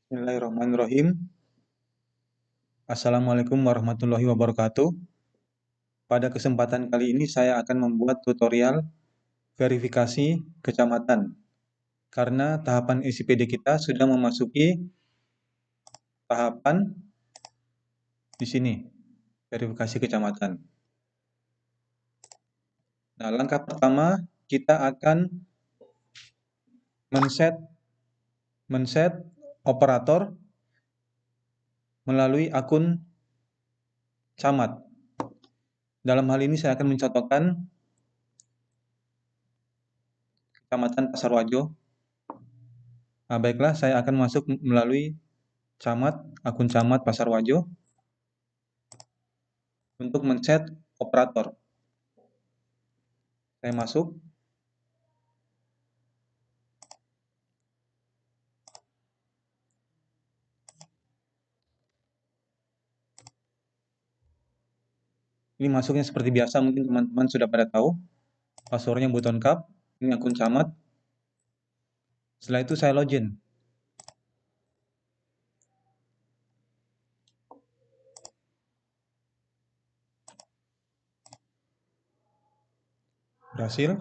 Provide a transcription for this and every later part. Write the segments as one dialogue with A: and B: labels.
A: Bismillahirrahmanirrahim. Assalamualaikum warahmatullahi wabarakatuh. Pada kesempatan kali ini saya akan membuat tutorial verifikasi kecamatan. Karena tahapan SIPD kita sudah memasuki tahapan di sini, verifikasi kecamatan. Nah, langkah pertama kita akan men-set operator melalui akun camat. Dalam hal ini saya akan mencontohkan Kecamatan Pasarwajo. Nah, baiklah, saya akan masuk melalui akun camat Pasarwajo untuk men-set operator. Saya masuk. Ini masuknya seperti biasa, mungkin teman-teman sudah pada tahu. Passwordnya buton cap, ini akun camat. Setelah itu saya login. Berhasil.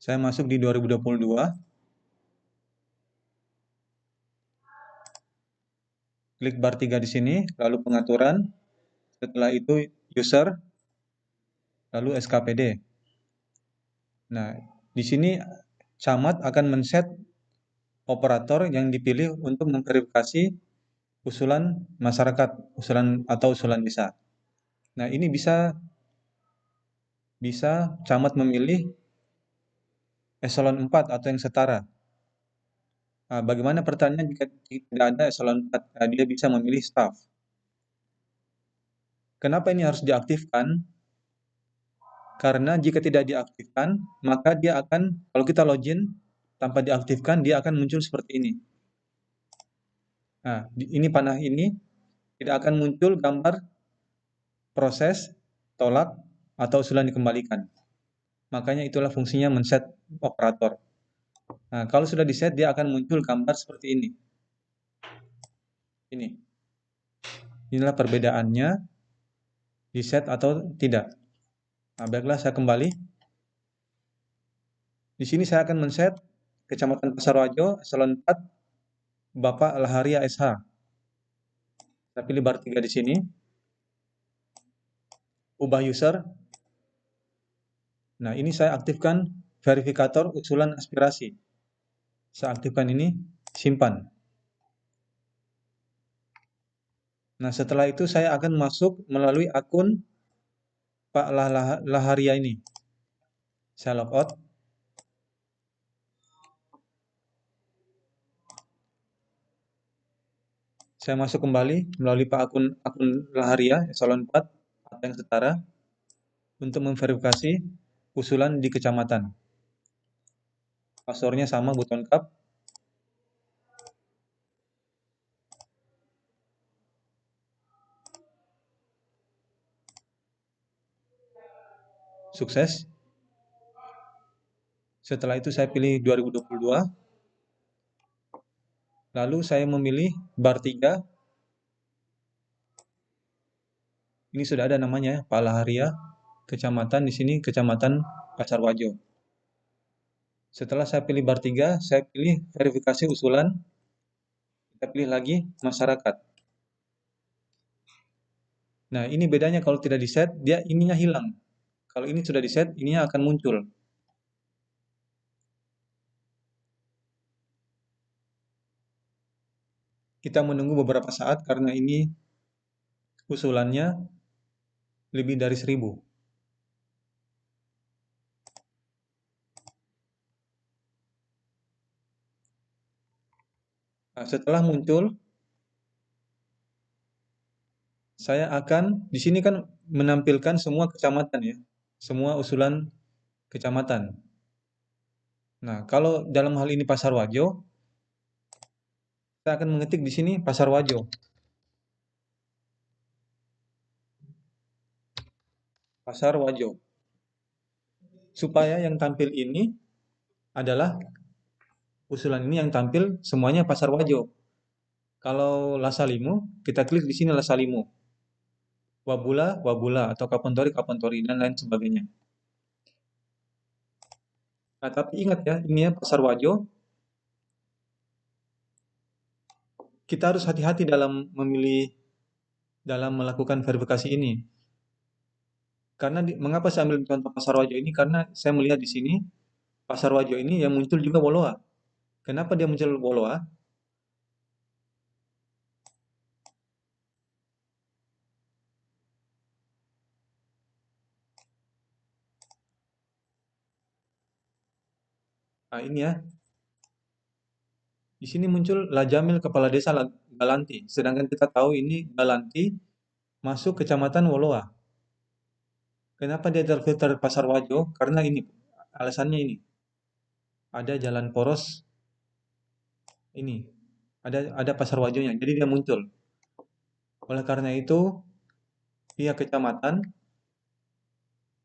A: Saya masuk di 2022. Klik bar 3 di sini, lalu pengaturan. Setelah itu user, lalu SKPD. Nah, di sini camat akan men-set operator yang dipilih untuk memverifikasi usulan masyarakat, usulan desa. Nah, ini bisa camat memilih eselon 4 atau yang setara. Nah, bagaimana pertanyaan jika tidak ada eselon 4? Nah, dia bisa memilih staff. Kenapa ini harus diaktifkan? Karena jika tidak diaktifkan, maka dia akan, kalau kita login tanpa diaktifkan, dia akan muncul seperti ini. Nah, ini panah ini tidak akan muncul gambar proses, tolak, atau usulan dikembalikan. Makanya itulah fungsinya men-set operator. Nah, kalau sudah di-set, dia akan muncul gambar seperti ini. Inilah perbedaannya di-set atau tidak. Nah, baiklah, saya kembali. Di sini saya akan men-set Kecamatan Pasarwajo, eselon 4, Bapak Laharia SH. Saya pilih bar 3 di sini. Ubah user. Nah, ini saya aktifkan verifikator usulan aspirasi. Saya aktifkan ini, simpan. Nah, setelah itu saya akan masuk melalui akun Pak Laharia ini. Saya logout. Saya masuk kembali melalui akun Laharia, eselon 4, atau yang setara, untuk memverifikasi usulan di kecamatan. Passwordnya sama, buton cap. Sukses. Setelah itu saya pilih 2022. Lalu saya memilih bar 3. Ini sudah ada namanya, Pak Laharia, kecamatan di sini, Kecamatan Pasarwajo. Setelah saya pilih bar 3, saya pilih verifikasi usulan. Kita pilih lagi masyarakat. Nah, ini bedanya kalau tidak di-set, dia ininya hilang. Kalau ini sudah di-set, ininya akan muncul. Kita menunggu beberapa saat karena ini usulannya lebih dari 1000. Nah, setelah muncul, saya akan, di sini kan menampilkan semua kecamatan ya, semua usulan kecamatan. Nah, kalau dalam hal ini Pasarwajo, saya akan mengetik di sini Pasarwajo. Pasarwajo. Supaya yang tampil ini adalah usulan ini yang tampil semuanya Pasar Wajo. Kalau Lasalimu, kita klik di sini Lasalimu. Wabula, Wabula, atau Kapontori, Kapontori, dan lain sebagainya. Nah, tapi ingat ya, ini ya Pasar Wajo, kita harus hati-hati dalam memilih, dalam melakukan verifikasi ini. Karena mengapa saya ambil contoh Pasar Wajo ini? Karena saya melihat di sini, Pasar Wajo ini yang muncul juga Woloa. Kenapa dia muncul Woloa? Nah, ini ya, di sini muncul Lajamil Kepala Desa Galanti. Sedangkan kita tahu ini Galanti masuk Kecamatan Woloa. Kenapa dia terfilter Pasar Wajo? Karena ini, alasannya ini. Ada jalan poros ini. Ada Pasar Wajonya, jadi dia muncul. Oleh karena itu, pihak kecamatan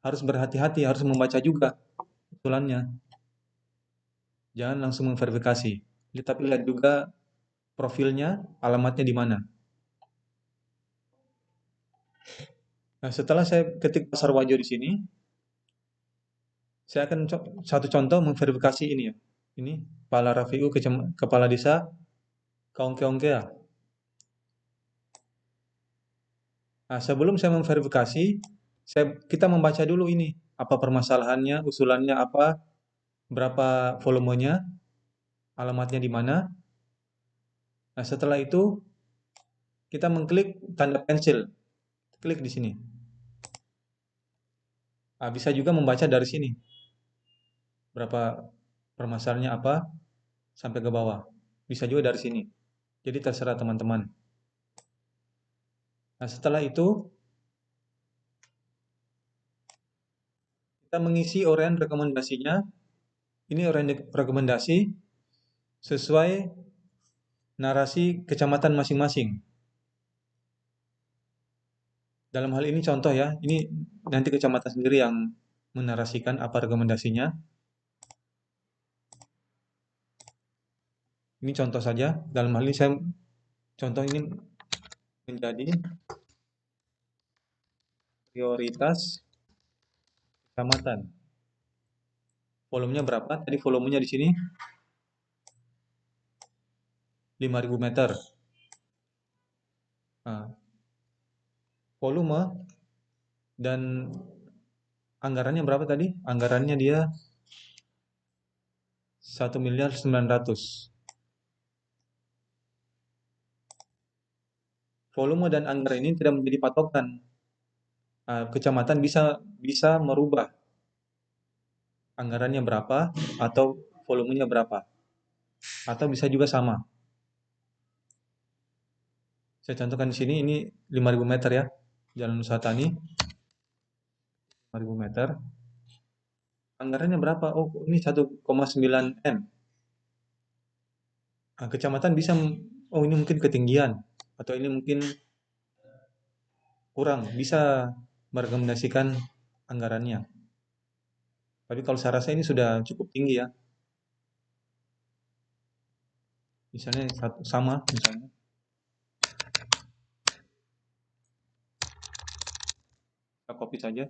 A: harus berhati-hati, harus membaca juga usulannya. Jangan langsung memverifikasi. Tapi lihat juga profilnya, alamatnya di mana. Nah, setelah saya ketik Pasar Wajo di sini, saya akan satu contoh memverifikasi ini ya. Ini Pala Rafiu, Kepala Desa Kaongkeongkea. Nah, sebelum saya memverifikasi, kita membaca dulu ini, apa permasalahannya, usulannya apa, berapa volumenya, alamatnya di mana. Nah, setelah itu kita mengklik tanda pensil, klik di sini. Nah, bisa juga membaca dari sini, berapa permasalahannya apa, sampai ke bawah. Bisa juga dari sini. Jadi terserah teman-teman. Nah, setelah itu kita mengisi uraian rekomendasinya. Ini uraian rekomendasi sesuai narasi kecamatan masing-masing. Dalam hal ini contoh ya, ini nanti kecamatan sendiri yang menarasikan apa rekomendasinya. Ini contoh saja. Dalam hal ini contoh ini menjadi prioritas kecamatan. Volumenya berapa? Tadi volumenya di sini 5.000 meter. Nah, volume dan anggarannya berapa tadi? Anggarannya dia 1.900.000.000. Volume dan anggaran ini tidak menjadi patokan. Kecamatan bisa merubah anggarannya berapa atau volumenya berapa, atau bisa juga sama. Saya contohkan di sini, ini 5.000 meter ya, Jalan Usaha Tani, 5.000 meter. Anggarannya berapa? Oh, ini 1,9 M. Kecamatan bisa, oh ini mungkin ketinggian, atau ini mungkin kurang, bisa merekomendasikan anggarannya. Tapi kalau saya rasa ini sudah cukup tinggi ya. Misalnya sama, misalnya. Kita copy saja.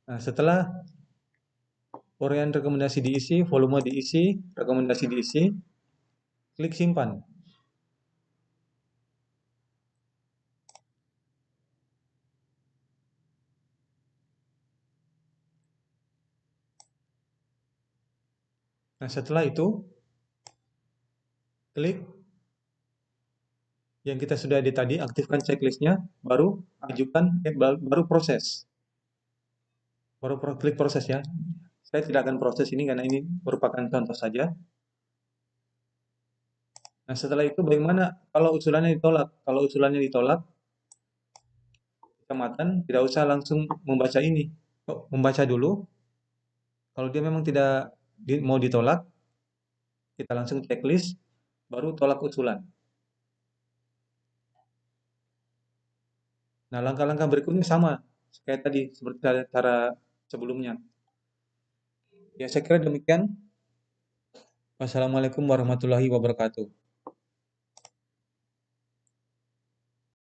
A: Nah, setelah uraian rekomendasi diisi, volume diisi, rekomendasi diisi, klik simpan. Nah, setelah itu klik yang kita sudah di tadi, aktifkan checklistnya, baru ajukan, baru proses. Baru klik proses ya. Saya tidak akan proses ini karena ini merupakan contoh saja. Nah, setelah itu bagaimana kalau usulannya ditolak? Kalau usulannya ditolak, kecamatan tidak usah langsung membaca ini. Membaca dulu. Kalau dia memang tidak mau ditolak, kita langsung checklist, baru tolak usulan. Nah, langkah-langkah berikutnya sama kayak tadi seperti cara sebelumnya. Ya, saya kira demikian. Wassalamualaikum warahmatullahi wabarakatuh.